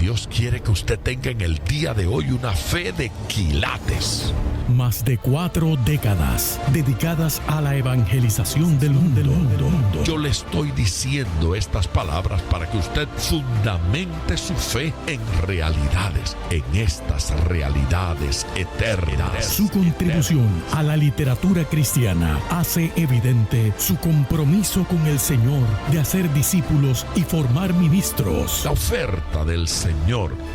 Dios quiere que usted tenga en el día de hoy una fe de quilates. Más de 4 décadas dedicadas a la evangelización del mundo. Yo le estoy diciendo estas palabras para que usted fundamente su fe en realidades, en estas realidades eternas. Su contribución a la literatura cristiana hace evidente su compromiso con el Señor de hacer discípulos y formar ministros. La oferta del Señor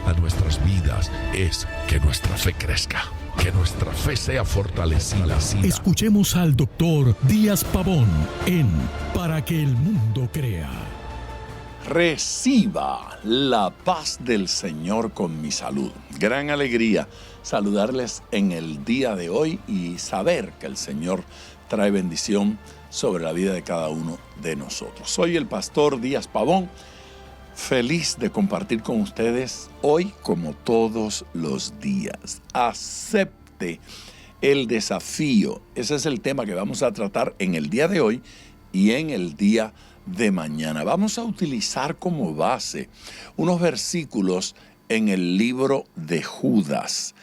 a nuestras vidas es que nuestra fe crezca, que nuestra fe sea fortalecida. Escuchemos al doctor Díaz Pavón en Para que el mundo crea. Reciba la paz del Señor con mi salud. Gran alegría saludarles en el día de hoy y saber que el Señor trae bendición sobre la vida de cada uno de nosotros. Soy el pastor Díaz Pavón, feliz de compartir con ustedes hoy como todos los días. Acepte el desafío. Ese es el tema que vamos a tratar en el día de hoy y en el día de mañana. Vamos a utilizar como base unos versículos en el libro de Judas.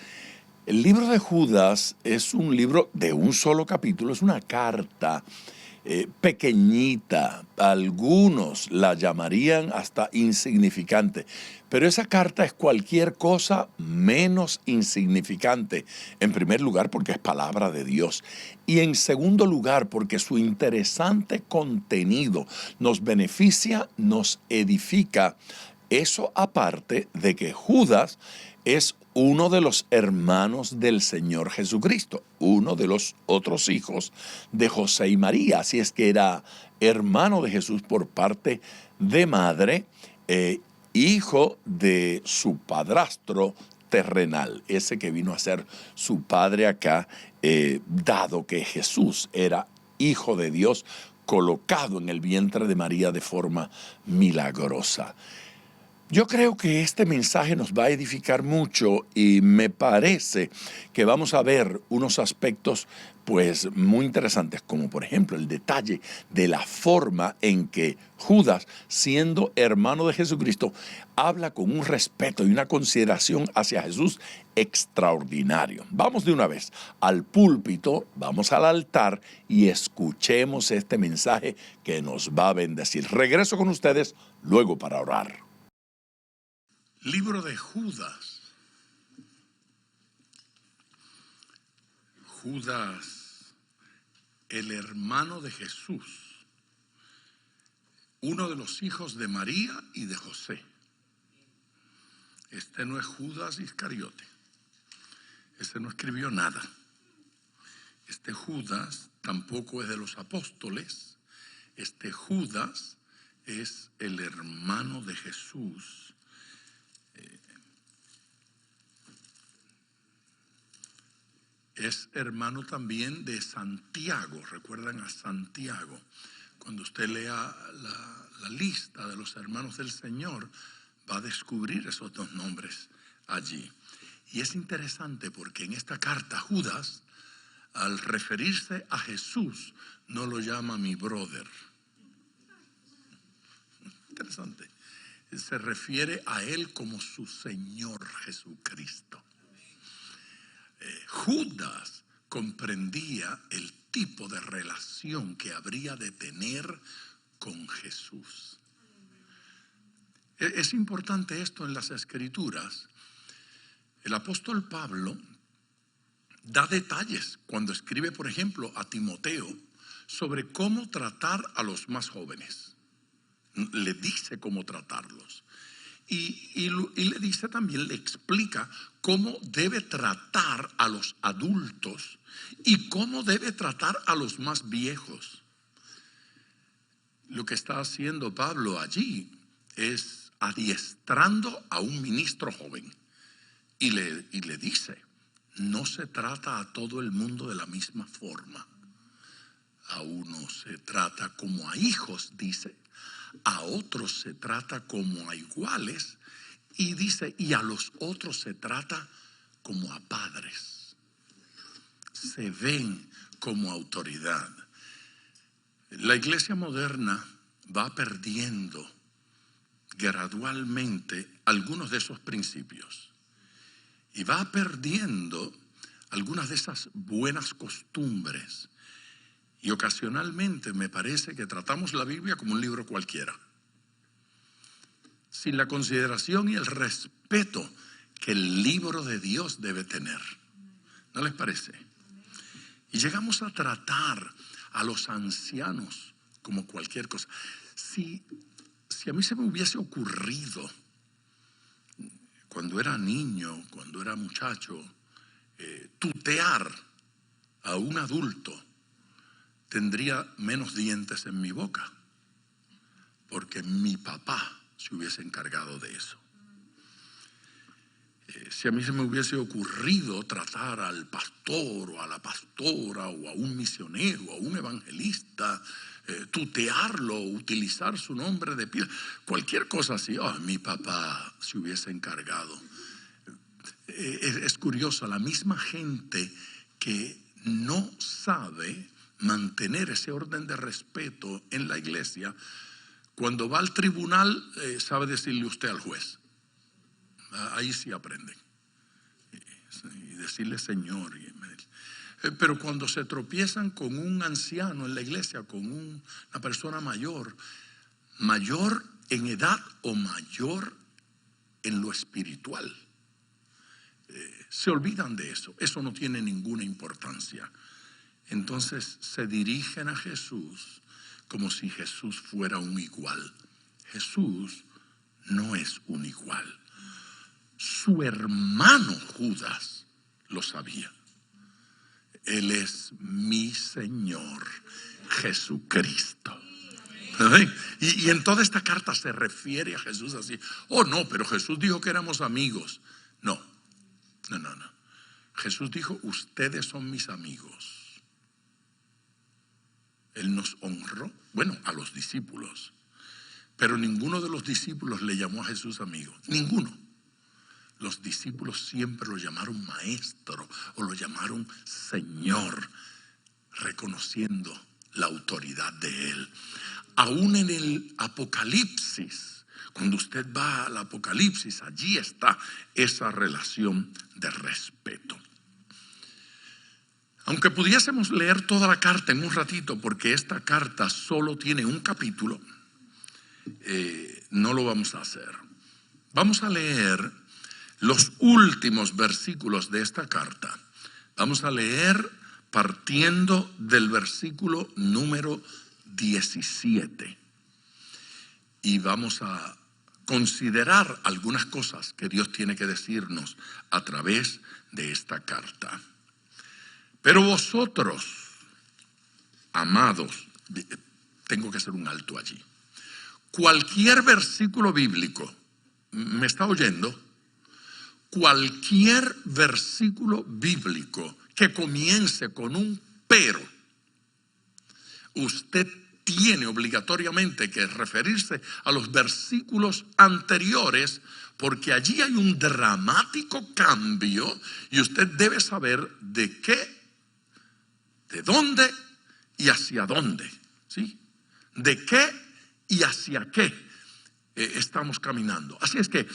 El libro de Judas es un libro de un solo capítulo, es una carta pequeñita. Algunos la llamarían hasta insignificante, pero esa carta es cualquier cosa menos insignificante. En primer lugar, porque es palabra de Dios, y en segundo lugar, porque su interesante contenido nos beneficia, nos edifica. Eso aparte de que Judas es uno de los hermanos del Señor Jesucristo, uno de los otros hijos de José y María. Así es que era hermano de Jesús por parte de madre, hijo de su padrastro terrenal, ese que vino a ser su padre acá, dado que Jesús era hijo de Dios, colocado en el vientre de María de forma milagrosa. Yo creo que este mensaje nos va a edificar mucho y me parece que vamos a ver unos aspectos pues muy interesantes, como por ejemplo el detalle de la forma en que Judas, siendo hermano de Jesucristo, habla con un respeto y una consideración hacia Jesús extraordinario. Vamos de una vez al púlpito, vamos al altar y escuchemos este mensaje que nos va a bendecir. Regreso con ustedes luego para orar. Libro de Judas. Judas, el hermano de Jesús, uno de los hijos de María y de José. Este no es Judas Iscariote. Este no escribió nada. Este Judas tampoco es de los apóstoles. Este Judas es el hermano de Jesús. Es hermano también de Santiago. ¿Recuerdan a Santiago? Cuando usted lea la lista de los hermanos del Señor, va a descubrir esos dos nombres allí. Y es interesante porque en esta carta Judas, al referirse a Jesús, no lo llama mi brother. Interesante. Se refiere a él como su Señor Jesucristo. Judas comprendía el tipo de relación que habría de tener con Jesús. Es importante esto en las Escrituras. El apóstol Pablo da detalles cuando escribe, por ejemplo, a Timoteo sobre cómo tratar a los más jóvenes. Le dice cómo tratarlos. Y le dice también, le explica cómo debe tratar a los adultos y cómo debe tratar a los más viejos. Lo que está haciendo Pablo allí es adiestrando a un ministro joven y le dice, no se trata a todo el mundo de la misma forma. A unos se trata como a hijos, dice. A otros se trata como a iguales y dice, y a los otros se trata como a padres. Se ven como autoridad. La iglesia moderna va perdiendo gradualmente algunos de esos principios y va perdiendo algunas de esas buenas costumbres. Y ocasionalmente me parece que tratamos la Biblia como un libro cualquiera, sin la consideración y el respeto que el libro de Dios debe tener. ¿No les parece? Y llegamos a tratar a los ancianos como cualquier cosa. Si a mí se me hubiese ocurrido, cuando era niño, cuando era muchacho, tutear a un adulto, tendría menos dientes en mi boca, porque mi papá se hubiese encargado de eso. Si a mí se me hubiese ocurrido tratar al pastor o a la pastora o a un misionero o a un evangelista, tutearlo, utilizar su nombre de pila, cualquier cosa así, mi papá se hubiese encargado. Es curioso, la misma gente que no sabe mantener ese orden de respeto en la iglesia, cuando va al tribunal sabe decirle usted al juez. Ahí sí aprenden. Y decirle señor. Pero cuando se tropiezan con un anciano en la iglesia, con una persona mayor en edad o mayor en lo espiritual, se olvidan de eso. Eso no tiene ninguna importancia. Entonces se dirigen a Jesús como si Jesús fuera un igual. Jesús no es un igual. Su hermano Judas lo sabía. Él es mi Señor Jesucristo. Y en toda esta carta se refiere a Jesús así. No, pero Jesús dijo que éramos amigos. No. Jesús dijo, ustedes son mis amigos. Él nos honró, a los discípulos. Pero ninguno de los discípulos le llamó a Jesús amigo. Ninguno. Los discípulos siempre lo llamaron maestro o lo llamaron Señor, reconociendo la autoridad de Él. Aún en el Apocalipsis, cuando usted va al Apocalipsis, allí está esa relación de respeto. Aunque pudiésemos leer toda la carta en un ratito, porque esta carta solo tiene un capítulo, no lo vamos a hacer. Vamos a leer los últimos versículos de esta carta. Vamos a leer partiendo del versículo número 17. Y vamos a considerar algunas cosas que Dios tiene que decirnos a través de esta carta. Pero vosotros, amados, tengo que hacer un alto allí. Cualquier versículo bíblico, ¿me está oyendo? Cualquier versículo bíblico que comience con un pero, usted tiene obligatoriamente que referirse a los versículos anteriores, porque allí hay un dramático cambio y usted debe saber de qué, de dónde y hacia dónde, ¿sí? De qué y hacia qué estamos caminando. Así es que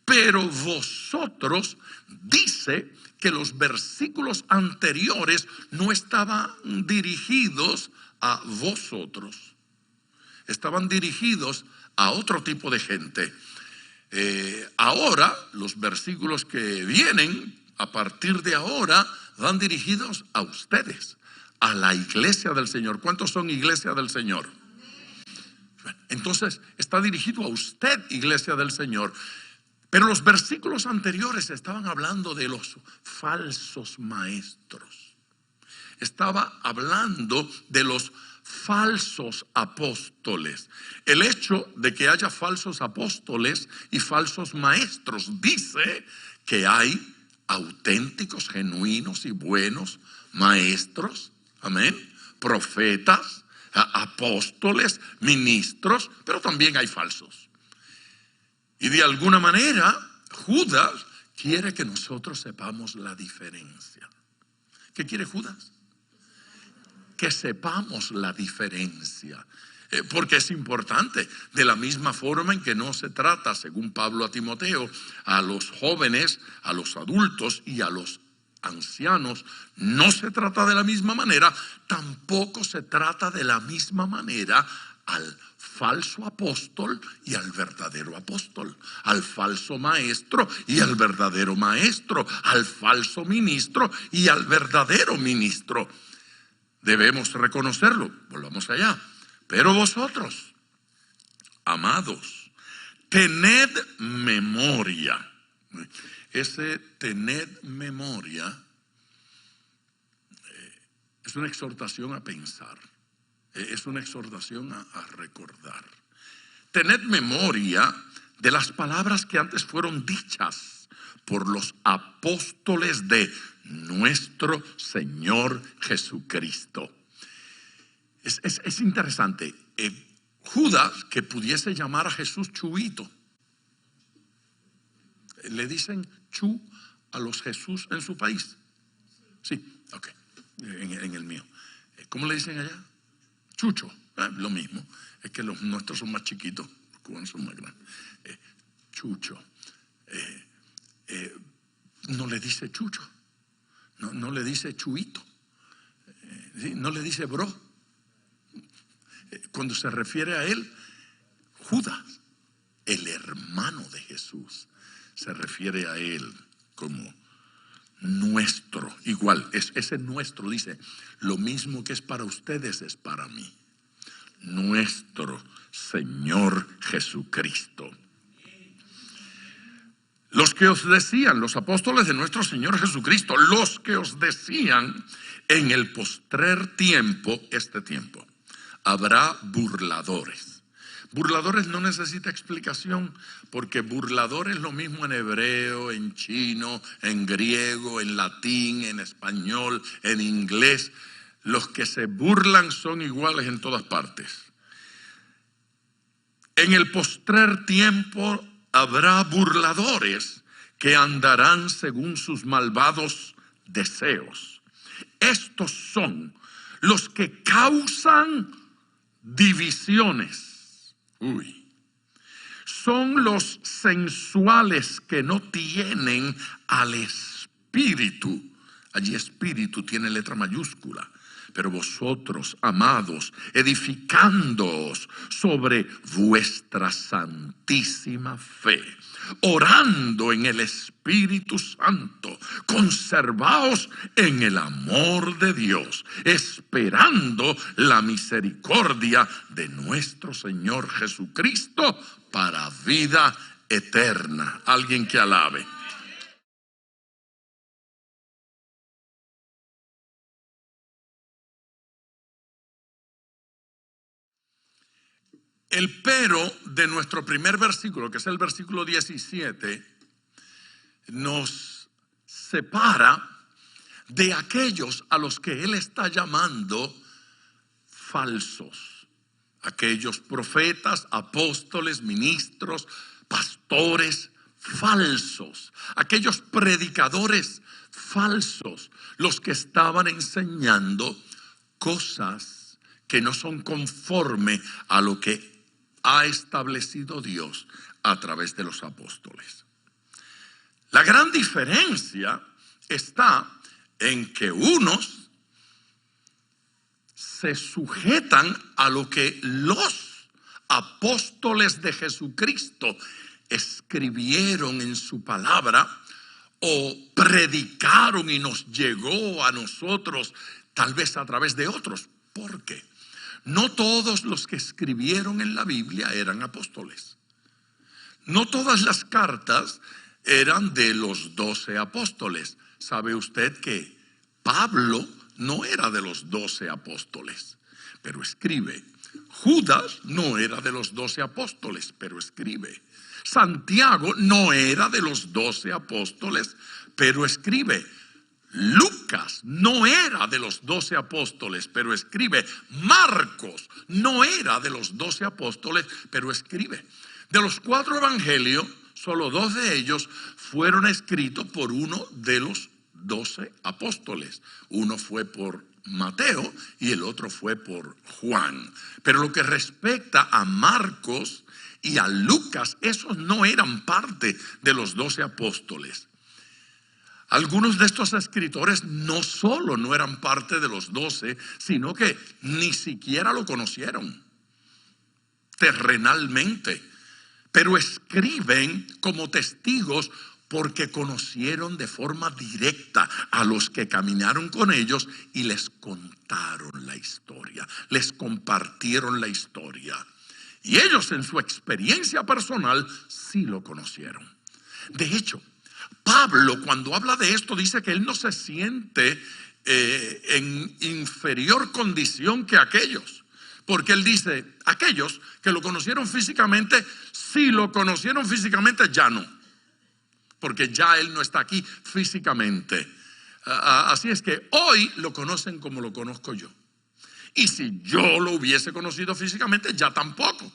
pero vosotros dice que los versículos anteriores no estaban dirigidos a vosotros, estaban dirigidos a otro tipo de gente. Ahora, los versículos que vienen a partir de ahora van dirigidos a ustedes, a la iglesia del Señor. ¿Cuántos son iglesia del Señor? Entonces, está dirigido a usted, iglesia del Señor. Pero los versículos anteriores estaban hablando de los falsos maestros. Estaba hablando de los falsos apóstoles. El hecho de que haya falsos apóstoles y falsos maestros dice que hay auténticos, genuinos y buenos maestros, amén, profetas, apóstoles, ministros, pero también hay falsos. Y de alguna manera, Judas quiere que nosotros sepamos la diferencia. ¿Qué quiere Judas? Que sepamos la diferencia porque es importante. De la misma forma en que no se trata, según Pablo a Timoteo, a los jóvenes, a los adultos y a los ancianos, no se trata de la misma manera, tampoco se trata de la misma manera al falso apóstol y al verdadero apóstol, al falso maestro y al verdadero maestro, al falso ministro y al verdadero ministro. Debemos reconocerlo. Volvamos allá. Pero vosotros, amados, tened memoria. Ese tened memoria es una exhortación a pensar. Es una exhortación a recordar. Tened memoria de las palabras que antes fueron dichas por los apóstoles de nuestro Señor Jesucristo. Es interesante. Judas, que pudiese llamar a Jesús Chuito. ¿Le dicen Chu a los Jesús en su país? Sí, ok. En el mío. ¿Cómo le dicen allá? Chucho. Lo mismo. Es que los nuestros son más chiquitos, los cubanos son más grandes. Chucho. No le dice Chucho. No le dice Chuito. No le dice bro. Cuando se refiere a él, Judas, el hermano de Jesús, se refiere a él como nuestro. Igual, ese nuestro dice, lo mismo que es para ustedes es para mí. Nuestro Señor Jesucristo. Los que os decían, los apóstoles de nuestro Señor Jesucristo, los que os decían, en el postrer tiempo, este tiempo, habrá burladores. Burladores no necesita explicación, porque burlador es lo mismo en hebreo, en chino, en griego, en latín, en español, en inglés. Los que se burlan son iguales en todas partes. En el postrer tiempo habrá burladores que andarán según sus malvados deseos. Estos son los que causan divisiones. Son los sensuales que no tienen al espíritu. Allí espíritu tiene letra mayúscula. Pero vosotros, amados, edificándoos sobre vuestra santísima fe, orando en el Espíritu Santo, conservaos en el amor de Dios, esperando la misericordia de nuestro Señor Jesucristo para vida eterna. Alguien que alabe. El pero de nuestro primer versículo, que es el versículo 17, nos separa de aquellos a los que él está llamando falsos. Aquellos profetas, apóstoles, ministros, pastores falsos. Aquellos predicadores falsos. Los que estaban enseñando cosas que no son conforme a lo que ha establecido Dios a través de los apóstoles. La gran diferencia está en que unos se sujetan a lo que los apóstoles de Jesucristo escribieron en su palabra o predicaron y nos llegó a nosotros tal vez a través de otros. ¿Por qué? No todos los que escribieron en la Biblia eran apóstoles. No todas las cartas eran de los 12 apóstoles. ¿Sabe usted que Pablo no era de los 12 apóstoles, pero escribe? Judas no era de los 12 apóstoles, pero escribe. Santiago no era de los 12 apóstoles, pero escribe. Lucas no era de los 12 apóstoles, pero escribe. Marcos no era de los 12 apóstoles, pero escribe. De los 4 evangelios, solo 2 de ellos fueron escritos por uno de los 12 apóstoles. Uno fue por Mateo y el otro fue por Juan. Pero lo que respecta a Marcos y a Lucas, esos no eran parte de los 12 apóstoles. Algunos de estos escritores no solo no eran parte de los 12, sino que ni siquiera lo conocieron terrenalmente, pero escriben como testigos porque conocieron de forma directa a los que caminaron con ellos y les contaron la historia, les compartieron la historia. Y ellos en su experiencia personal sí lo conocieron. De hecho, Pablo, cuando habla de esto, dice que él no se siente en inferior condición que aquellos. Porque él dice, aquellos que lo conocieron físicamente, si lo conocieron físicamente, ya no. Porque ya él no está aquí físicamente. Así es que hoy lo conocen como lo conozco yo. Y si yo lo hubiese conocido físicamente, ya tampoco.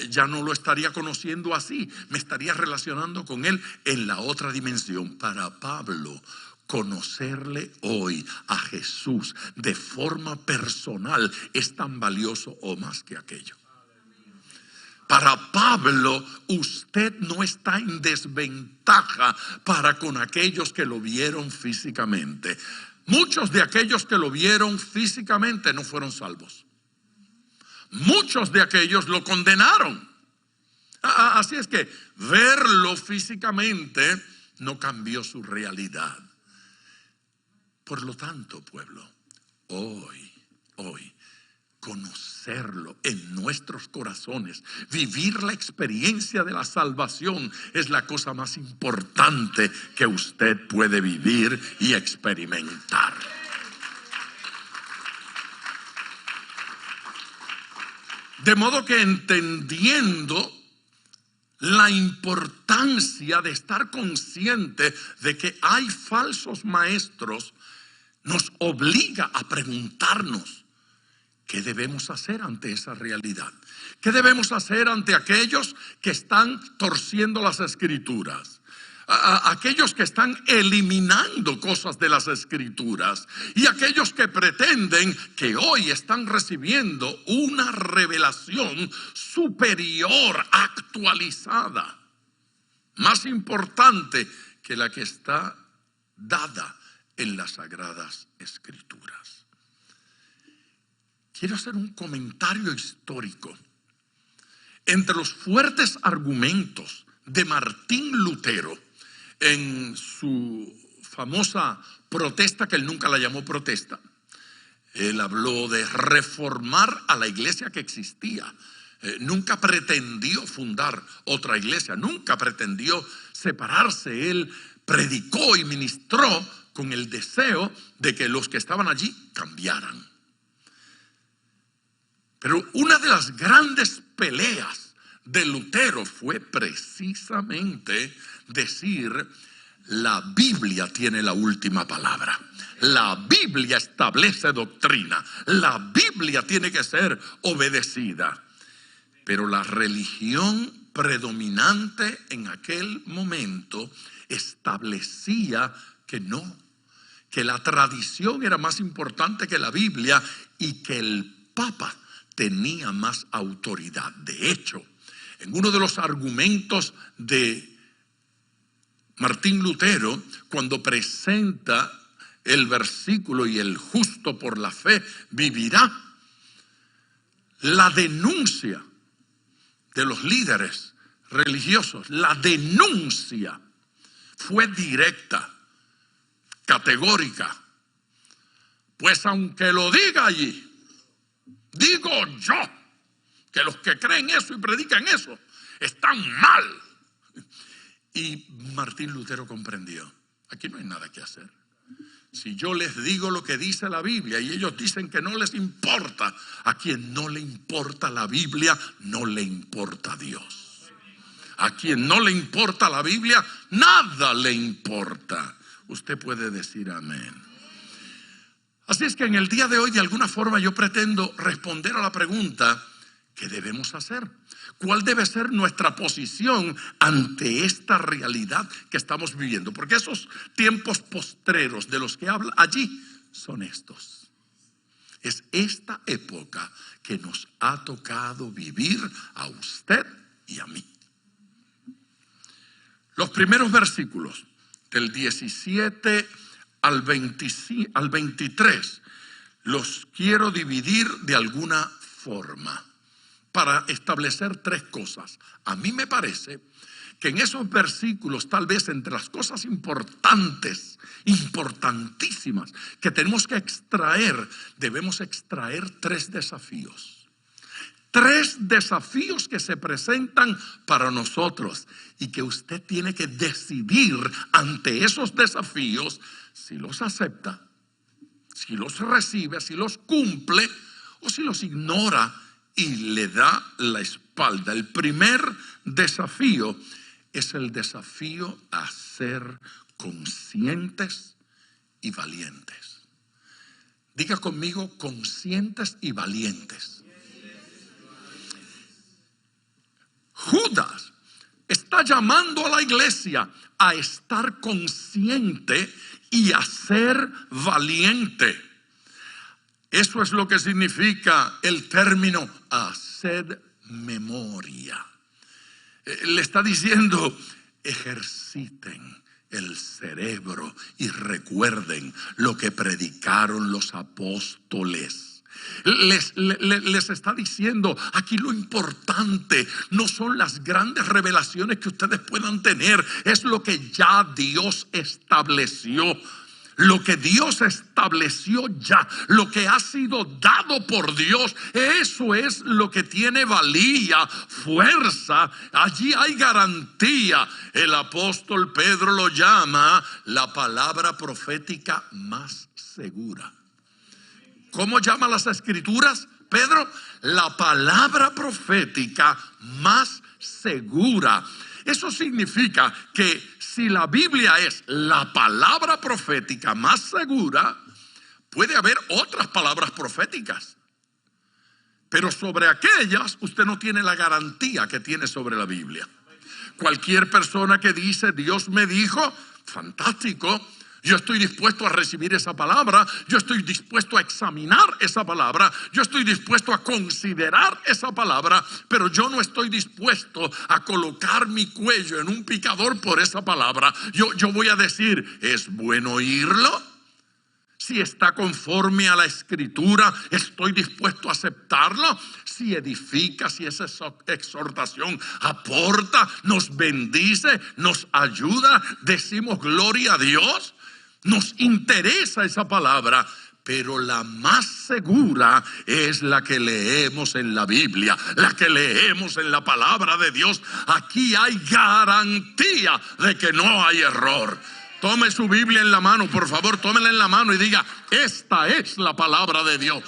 Ya no lo estaría conociendo así, me estaría relacionando con él en la otra dimensión. Para Pablo, conocerle hoy a Jesús de forma personal es tan valioso o más que aquello. Para Pablo, usted no está en desventaja para con aquellos que lo vieron físicamente. Muchos de aquellos que lo vieron físicamente no fueron salvos. Muchos de aquellos lo condenaron. Así es que verlo físicamente no cambió su realidad. Por lo tanto, pueblo, hoy, conocerlo en nuestros corazones, vivir la experiencia de la salvación es la cosa más importante que usted puede vivir y experimentar. De modo que entendiendo la importancia de estar consciente de que hay falsos maestros, nos obliga a preguntarnos qué debemos hacer ante esa realidad. ¿Qué debemos hacer ante aquellos que están torciendo las escrituras? Aquellos que están eliminando cosas de las escrituras y aquellos que pretenden que hoy están recibiendo una revelación superior, actualizada, más importante que la que está dada en las sagradas escrituras. Quiero hacer un comentario histórico. Entre los fuertes argumentos de Martín Lutero en su famosa protesta, que él nunca la llamó protesta, él habló de reformar a la iglesia que existía. Nunca pretendió fundar otra iglesia, nunca pretendió separarse. Él predicó y ministró con el deseo de que los que estaban allí cambiaran. Pero una de las grandes peleas de Lutero fue precisamente decir: la Biblia tiene la última palabra. La Biblia establece doctrina. La Biblia tiene que ser obedecida. Pero la religión predominante en aquel momento establecía que no, que la tradición era más importante que la Biblia y que el Papa tenía más autoridad. De hecho, en uno de los argumentos de Martín Lutero, cuando presenta el versículo "y el justo por la fe vivirá", la denuncia de los líderes religiosos, la denuncia fue directa, categórica. Pues aunque lo diga allí, digo yo que los que creen eso y predican eso están mal. Y Martín Lutero comprendió: aquí no hay nada que hacer. Si yo les digo lo que dice la Biblia y ellos dicen que no les importa, a quien no le importa la Biblia, no le importa Dios. A quien no le importa la Biblia, nada le importa. Usted puede decir amén. Así es que en el día de hoy, de alguna forma, yo pretendo responder a la pregunta: ¿qué debemos hacer? ¿Cuál debe ser nuestra posición ante esta realidad que estamos viviendo? Porque esos tiempos postreros de los que habla allí son estos. Es esta época que nos ha tocado vivir a usted y a mí. Los primeros versículos del 17 al 23 los quiero dividir de alguna forma para establecer tres cosas. A mí me parece que en esos versículos, tal vez entre las cosas importantísimas que tenemos que extraer, debemos extraer tres desafíos. Tres desafíos que se presentan para nosotros y que usted tiene que decidir ante esos desafíos si los acepta, si los recibe, si los cumple o si los ignora y le da la espalda. El primer desafío es el desafío a ser conscientes y valientes. Diga conmigo, conscientes y valientes. Judas está llamando a la iglesia a estar consciente y a ser valiente. Eso es lo que significa el término haced memoria. Le está diciendo, ejerciten el cerebro y recuerden lo que predicaron los apóstoles. Les está diciendo, aquí lo importante no son las grandes revelaciones que ustedes puedan tener, es lo que ya Dios estableció. Lo que Dios estableció ya, lo que ha sido dado por Dios, eso es lo que tiene valía, fuerza. Allí hay garantía. El apóstol Pedro lo llama la palabra profética más segura. ¿Cómo llama las escrituras, Pedro? La palabra profética más segura. Eso significa que si la Biblia es la palabra profética más segura, puede haber otras palabras proféticas. Pero sobre aquellas usted no tiene la garantía que tiene sobre la Biblia. Cualquier persona que dice Dios me dijo, fantástico. Yo estoy dispuesto a recibir esa palabra, yo estoy dispuesto a examinar esa palabra, yo estoy dispuesto a considerar esa palabra, pero yo no estoy dispuesto a colocar mi cuello en un picador por esa palabra. Yo voy a decir, ¿es bueno oírlo? Si está conforme a la escritura, estoy dispuesto a aceptarlo. Si edifica, si esa exhortación aporta, nos bendice, nos ayuda, decimos gloria a Dios. Nos interesa esa palabra, pero la más segura es la que leemos en la Biblia, la que leemos en la palabra de Dios. Aquí hay garantía de que no hay error. Tome su Biblia en la mano, por favor, tómela en la mano y diga, esta es la palabra de Dios.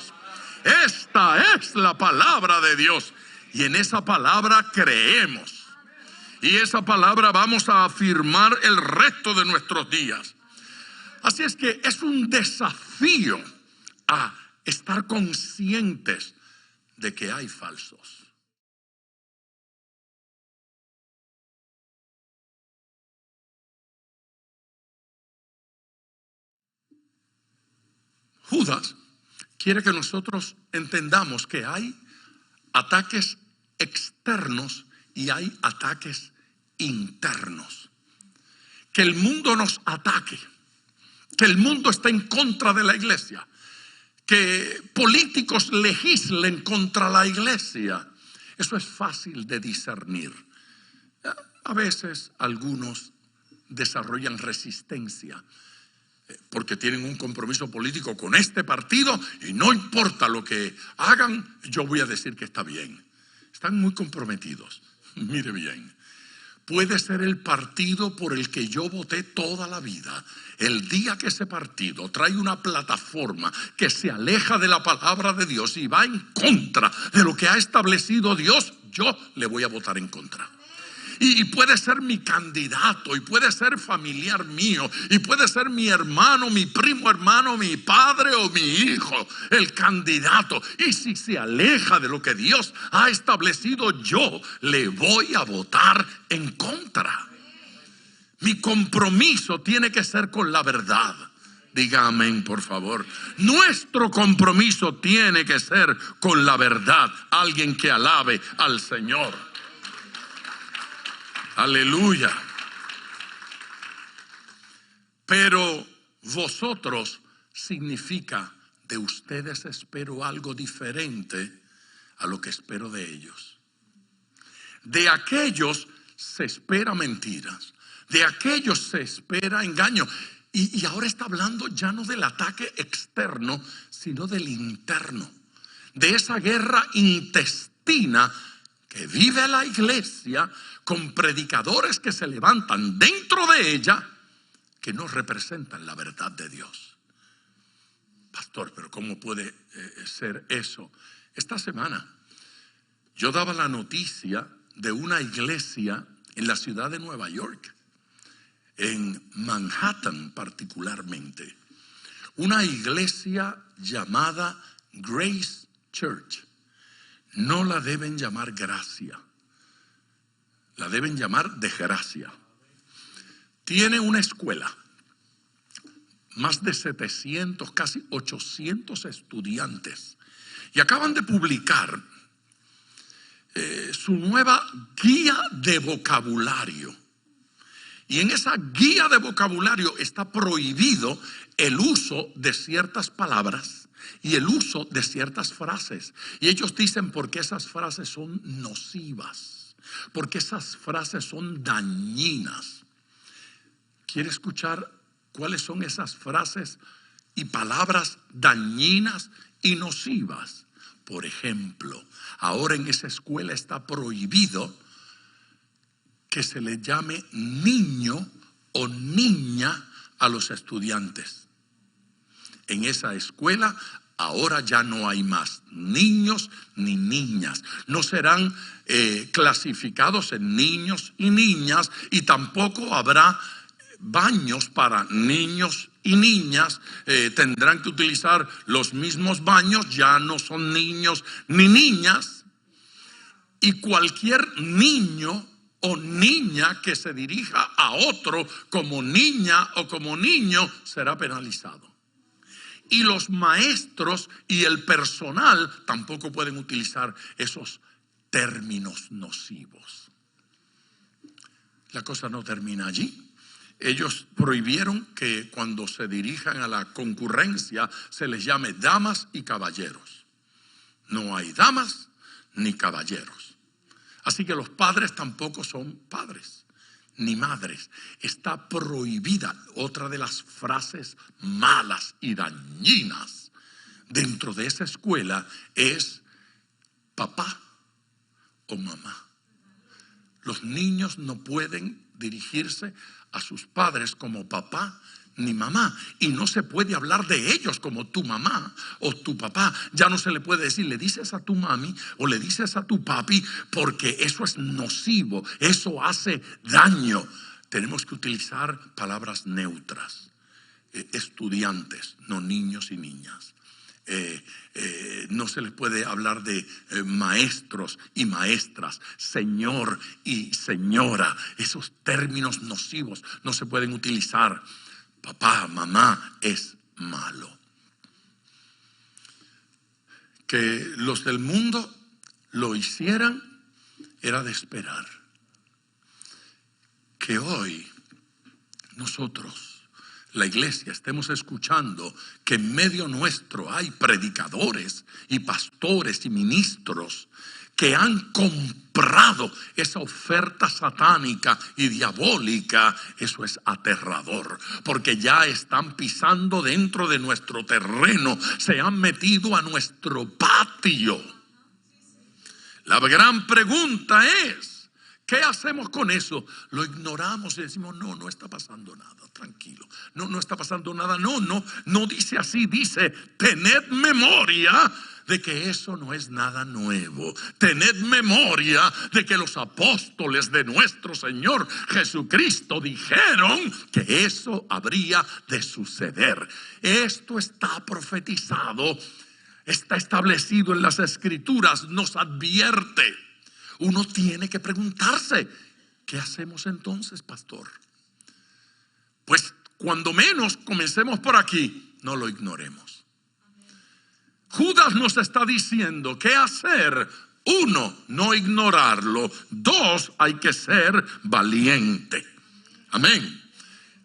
Esta es la palabra de Dios. Y en esa palabra creemos. Y esa palabra vamos a afirmar el resto de nuestros días. Así es que es un desafío a estar conscientes de que hay falsos. Judas quiere que nosotros entendamos que hay ataques externos y hay ataques internos. Que el mundo nos ataque. Que el mundo está en contra de la iglesia, que políticos legislen contra la iglesia. Eso es fácil de discernir. A veces algunos desarrollan resistencia porque tienen un compromiso político con este partido y no importa lo que hagan, yo voy a decir que está bien. Están muy comprometidos. Mire bien. Puede ser el partido por el que yo voté toda la vida. El día que ese partido trae una plataforma que se aleja de la palabra de Dios y va en contra de lo que ha establecido Dios, yo le voy a votar en contra. Y puede ser mi candidato, y puede ser familiar mío, y puede ser mi hermano, mi primo hermano, mi padre o mi hijo, el candidato. Y si se aleja de lo que Dios ha establecido, yo le voy a votar en contra. Mi compromiso tiene que ser con la verdad. Diga amén, por favor. Nuestro compromiso tiene que ser con la verdad. Alguien que alabe al Señor. Aleluya. Pero vosotros significa: de ustedes espero algo diferente a lo que espero de ellos. De aquellos se espera mentiras, de aquellos se espera engaño. Y ahora está hablando ya no del ataque externo, sino del interno, de esa guerra intestina que vive la iglesia, con predicadores que se levantan dentro de ella, que no representan la verdad de Dios. Pastor, pero ¿cómo puede ser eso? Esta semana yo daba la noticia de una iglesia en la ciudad de Nueva York, en Manhattan particularmente, una iglesia llamada Grace Church. No la deben llamar Gracia, la deben llamar Desgracia. Tiene una escuela, más de 700, casi 800 estudiantes, y acaban de publicar su nueva guía de vocabulario. Y en esa guía de vocabulario está prohibido el uso de ciertas palabras y el uso de ciertas frases. Y ellos dicen porque esas frases son nocivas, porque esas frases son dañinas. ¿Quiere escuchar cuáles son esas frases y palabras dañinas y nocivas? Por ejemplo, ahora en esa escuela está prohibido que se le llame niño o niña a los estudiantes. En esa escuela ahora ya no hay más niños ni niñas. No serán clasificados en niños y niñas, y tampoco habrá baños para niños y niñas. Tendrán que utilizar los mismos baños, ya no son niños ni niñas. Y cualquier niño o niña que se dirija a otro como niña o como niño será penalizado. Y los maestros y el personal tampoco pueden utilizar esos términos nocivos. La cosa no termina allí. Ellos prohibieron que cuando se dirijan a la concurrencia se les llame damas y caballeros. No hay damas ni caballeros. Así que los padres tampoco son padres ni madres. Está prohibida. Otra de las frases malas y dañinas dentro de esa escuela es papá o mamá. Los niños no pueden dirigirse a sus padres como papá ni mamá, y no se puede hablar de ellos como tu mamá o tu papá. Ya no se le puede decir, le dices a tu mami o le dices a tu papi, porque eso es nocivo, eso hace daño. Tenemos que utilizar palabras neutras. Estudiantes, no niños y niñas. No se les puede hablar de maestros y maestras, señor y señora. Esos términos nocivos no se pueden utilizar. Papá, mamá es malo. Que los del mundo lo hicieran era de esperar. Que hoy nosotros, la iglesia, estemos escuchando que en medio nuestro hay predicadores y pastores y ministros que han comprado esa oferta satánica y diabólica. Eso es aterrador, porque ya están pisando dentro de nuestro terreno, se han metido a nuestro patio. La gran pregunta es, ¿qué hacemos con eso? Lo ignoramos y decimos, no está pasando nada, tranquilo. No está pasando nada. No dice así, dice, tened memoria de que eso no es nada nuevo. Tened memoria de que los apóstoles de nuestro Señor Jesucristo dijeron que eso habría de suceder. Esto está profetizado, está establecido en las Escrituras, nos advierte. Uno tiene que preguntarse, ¿qué hacemos entonces, pastor? Pues cuando menos comencemos por aquí, no lo ignoremos. Judas nos está diciendo qué hacer. 1, no ignorarlo. 2, hay que ser valiente. Amén.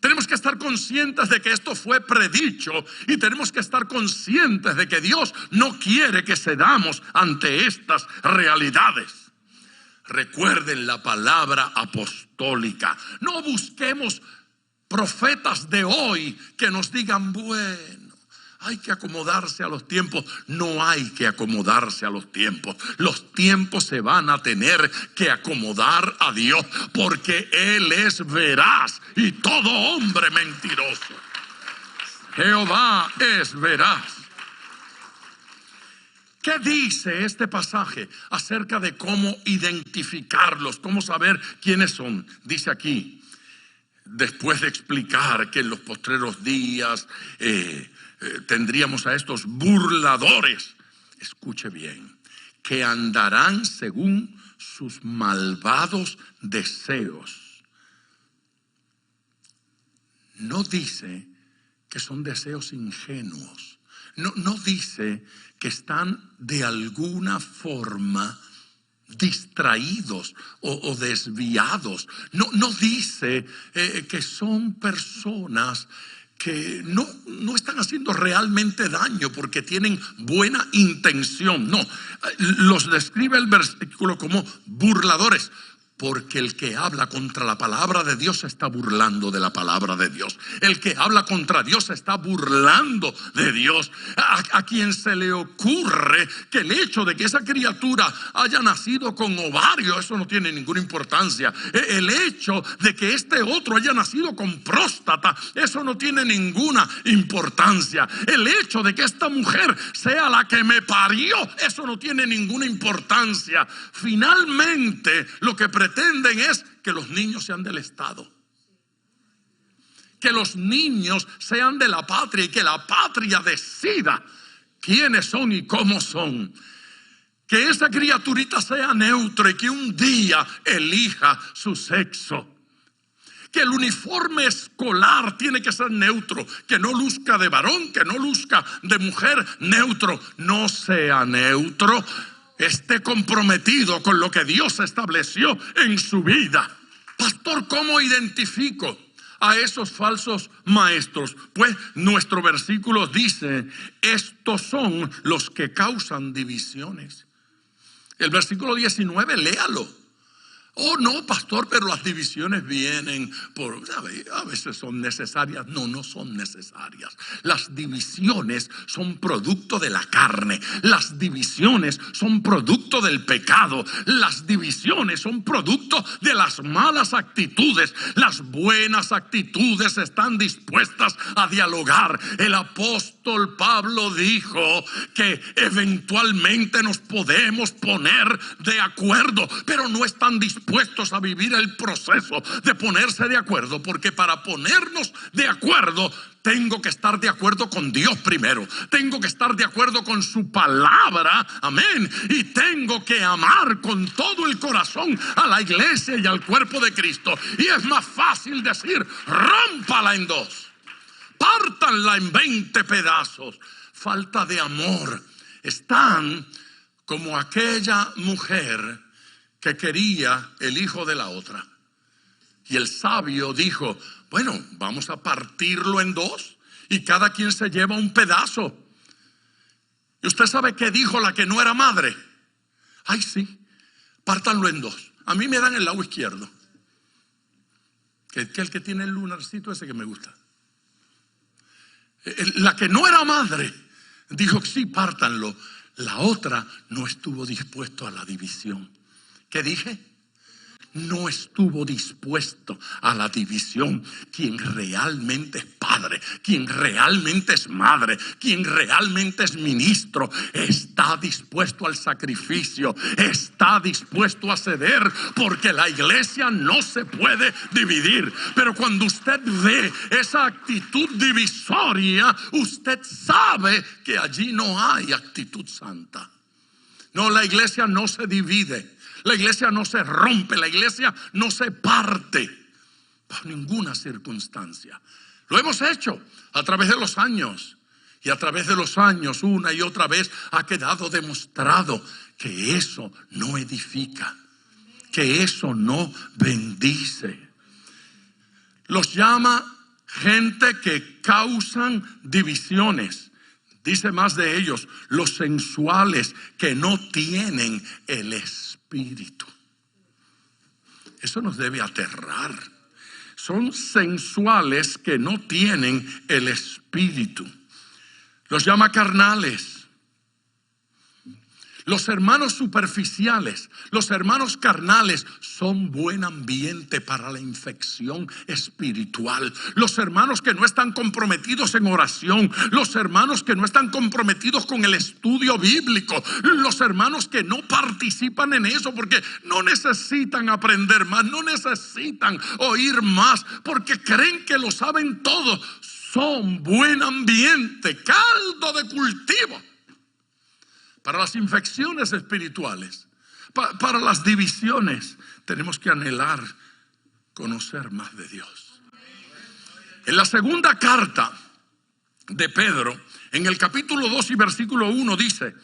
Tenemos que estar conscientes de que esto fue predicho y tenemos que estar conscientes de que Dios no quiere que cedamos ante estas realidades. Recuerden la palabra apostólica. No busquemos profetas de hoy que nos digan, bueno, hay que acomodarse a los tiempos. No hay que acomodarse a los tiempos. Los tiempos se van a tener que acomodar a Dios, porque Él es veraz y todo hombre mentiroso. Jehová es veraz. ¿Qué dice este pasaje acerca de cómo identificarlos, cómo saber quiénes son? Dice aquí, después de explicar que en los postreros días tendríamos a estos burladores, escuche bien, que andarán según sus malvados deseos. No dice que son deseos ingenuos. No dice que están de alguna forma distraídos o desviados. No dice que son personas que no están haciendo realmente daño porque tienen buena intención. No, los describe el versículo como burladores. Porque el que habla contra la palabra de Dios se está burlando de la palabra de Dios. El que habla contra Dios se está burlando de Dios. A quien se le ocurre que el hecho de que esa criatura haya nacido con ovario, eso no tiene ninguna importancia. El hecho de que este otro haya nacido con próstata, eso no tiene ninguna importancia. El hecho de que esta mujer sea la que me parió, eso no tiene ninguna importancia. Finalmente, lo que pretenden es que los niños sean del Estado, que los niños sean de la patria y que la patria decida quiénes son y cómo son. Que esa criaturita sea neutra y que un día elija su sexo. Que el uniforme escolar tiene que ser neutro, que no luzca de varón, que no luzca de mujer, neutro. No sea neutro. Esté comprometido con lo que Dios estableció en su vida. Pastor, ¿cómo identifico a esos falsos maestros? Pues nuestro versículo dice, estos son los que causan divisiones. El versículo 19, léalo. Oh, no, pastor, pero las divisiones vienen a veces son necesarias. No son necesarias. Las divisiones son producto de la carne. Las divisiones son producto del pecado. Las divisiones son producto de las malas actitudes. Las buenas actitudes están dispuestas a dialogar. El apóstol Pablo dijo que eventualmente nos podemos poner de acuerdo, pero no están dispuestos a vivir el proceso de ponerse de acuerdo, porque para ponernos de acuerdo tengo que estar de acuerdo con Dios primero, tengo que estar de acuerdo con su palabra, amén, y tengo que amar con todo el corazón a la iglesia y al cuerpo de Cristo. Y es más fácil decir, rómpala en 2, pártanla en 20 pedazos. Falta de amor. Están como aquella mujer que quería el hijo de la otra. Y el sabio dijo, bueno, vamos a partirlo en 2 y cada quien se lleva un pedazo. ¿Y usted sabe qué dijo la que no era madre? Ay, sí, pártanlo en 2. A mí me dan el lado izquierdo. Que el que tiene el lunarcito ese que me gusta. La que no era madre dijo, sí, pártanlo. La otra no estuvo dispuesto a la división. ¿Qué dije? No estuvo dispuesto a la división. Quien realmente es padre, quien realmente es madre, quien realmente es ministro, está dispuesto al sacrificio, está dispuesto a ceder, porque la iglesia no se puede dividir. Pero cuando usted ve esa actitud divisoria, usted sabe que allí no hay actitud santa. No, la iglesia no se divide. La iglesia no se rompe, la iglesia no se parte bajo ninguna circunstancia. Lo hemos hecho a través de los años. Y a través de los años, una y otra vez, ha quedado demostrado que eso no edifica, que eso no bendice. Los llama gente que causan divisiones. Dice más de ellos, los sensuales que no tienen el Espíritu. Eso nos debe aterrar. Son sensuales que no tienen el Espíritu. Los llama carnales. Los hermanos superficiales, los hermanos carnales son buen ambiente para la infección espiritual. Los hermanos que no están comprometidos en oración, los hermanos que no están comprometidos con el estudio bíblico, los hermanos que no participan en eso porque no necesitan aprender más, no necesitan oír más, porque creen que lo saben todo. Son buen ambiente, caldo de cultivo para las infecciones espirituales, para las divisiones. Tenemos que anhelar conocer más de Dios. En la segunda carta de Pedro, en el capítulo 2 y versículo 1 dice: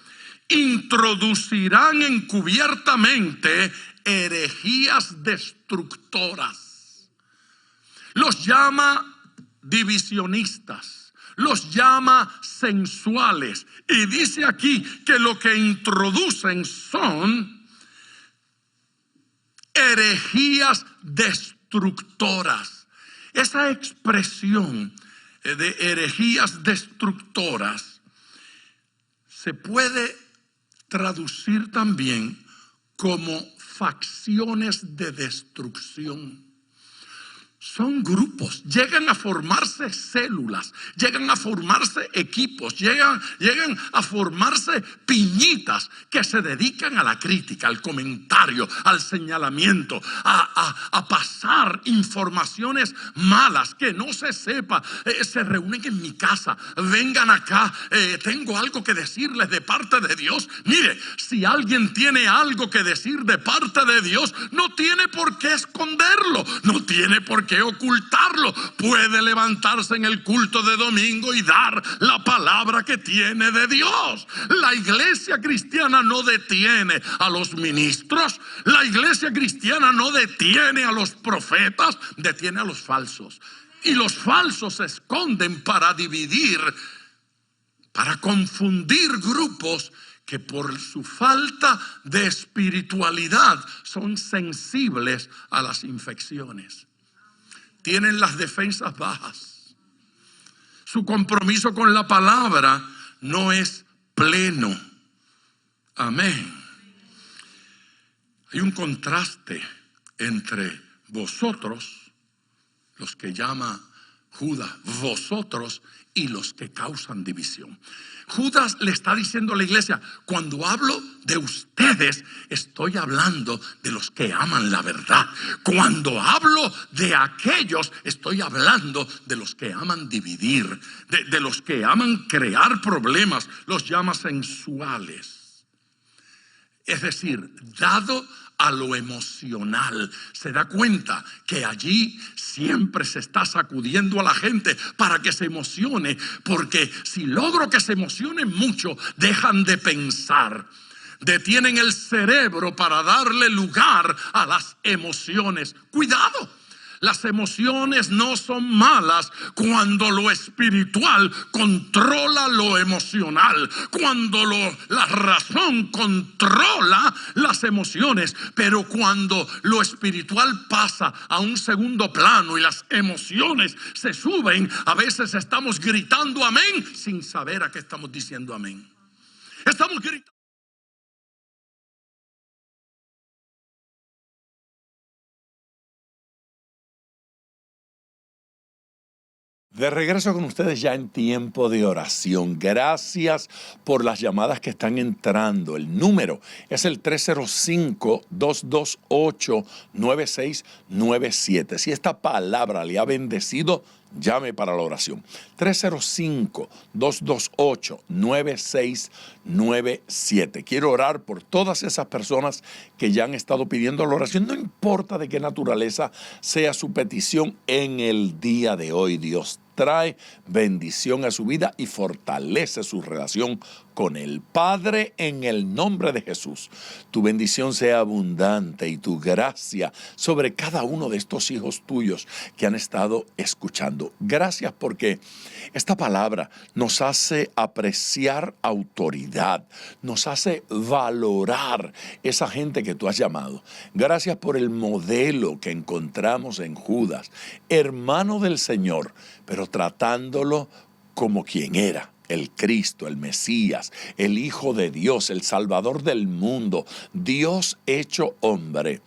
introducirán encubiertamente herejías destructoras. Los llama divisionistas, los llama sensuales, y dice aquí que lo que introducen son herejías destructoras. Esa expresión de herejías destructoras se puede traducir también como facciones de destrucción. Son grupos, llegan a formarse células, llegan a formarse equipos, llegan a formarse piñitas que se dedican a la crítica, al comentario, al señalamiento, a pasar informaciones malas, que no se sepa. Se reúnen en mi casa, vengan acá, tengo algo que decirles de parte de Dios. Mire, si alguien tiene algo que decir de parte de Dios, no tiene por qué esconderlo, no tiene por qué ocultarlo. Puede levantarse en el culto de domingo y dar la palabra que tiene de Dios. La iglesia cristiana no detiene a los ministros, la iglesia cristiana no detiene a los profetas, detiene a los falsos. Y los falsos se esconden para dividir, para confundir grupos que por su falta de espiritualidad son sensibles a las infecciones. Tienen las defensas bajas. Su compromiso con la palabra no es pleno. Amén. Hay un contraste entre vosotros, los que llama Judas, vosotros, y los que causan división. Judas le está diciendo a la iglesia: cuando hablo de ustedes, estoy hablando de los que aman la verdad. Cuando hablo de aquellos, estoy hablando de los que aman dividir, de los que aman crear problemas. Los llama sensuales. Es decir, dado a lo emocional. Se da cuenta que allí siempre se está sacudiendo a la gente para que se emocione, porque si logro que se emocionen mucho, dejan de pensar. Detienen el cerebro para darle lugar a las emociones. Cuidado. Las emociones no son malas cuando lo espiritual controla lo emocional, cuando la razón controla las emociones. Pero cuando lo espiritual pasa a un segundo plano y las emociones se suben, a veces estamos gritando amén sin saber a qué estamos diciendo amén. Estamos gritando. De regreso con ustedes ya en tiempo de oración. Gracias por las llamadas que están entrando. El número es el 305-228-9697. Si esta palabra le ha bendecido, llame para la oración. 305-228-9697. Quiero orar por todas esas personas que ya han estado pidiendo la oración. No importa de qué naturaleza sea su petición en el día de hoy. Dios trae bendición a su vida y fortalece su relación con el Padre en el nombre de Jesús. Tu bendición sea abundante y tu gracia sobre cada uno de estos hijos tuyos que han estado escuchando. Gracias porque esta palabra nos hace apreciar autoridad, nos hace valorar esa gente que tú has llamado. Gracias por el modelo que encontramos en Judas, hermano del Señor, pero tratándolo como quien era. El Cristo, el Mesías, el Hijo de Dios, el Salvador del mundo, Dios hecho hombre.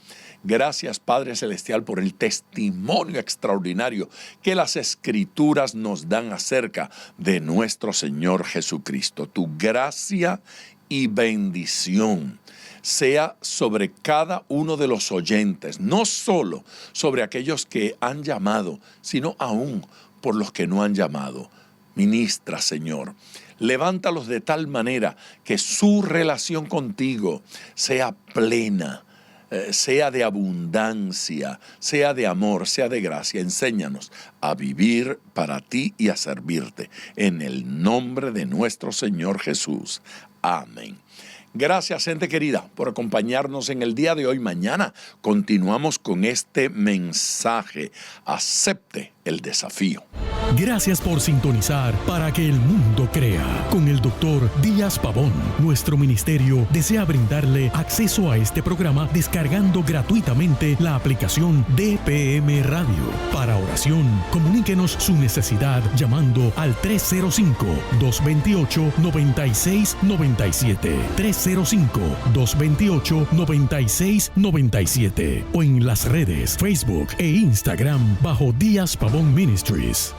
Gracias, Padre Celestial, por el testimonio extraordinario que las Escrituras nos dan acerca de nuestro Señor Jesucristo. Tu gracia y bendición sea sobre cada uno de los oyentes, no solo sobre aquellos que han llamado, sino aún por los que no han llamado. Ministra, Señor, levántalos de tal manera que su relación contigo sea plena, sea de abundancia, sea de amor, sea de gracia. Enséñanos a vivir para ti y a servirte. En el nombre de nuestro Señor Jesús. Amén. Gracias, gente querida, por acompañarnos en el día de hoy. Mañana continuamos con este mensaje. Acepte el desafío. Gracias por sintonizar Para que el Mundo Crea con el Dr. Díaz Pavón. Nuestro ministerio desea brindarle acceso a este programa descargando gratuitamente la aplicación DPM Radio. Para oración, comuníquenos su necesidad llamando al 305-228-9697. 305-228-9697 o en las redes Facebook e Instagram bajo Díaz Pavón Ministries.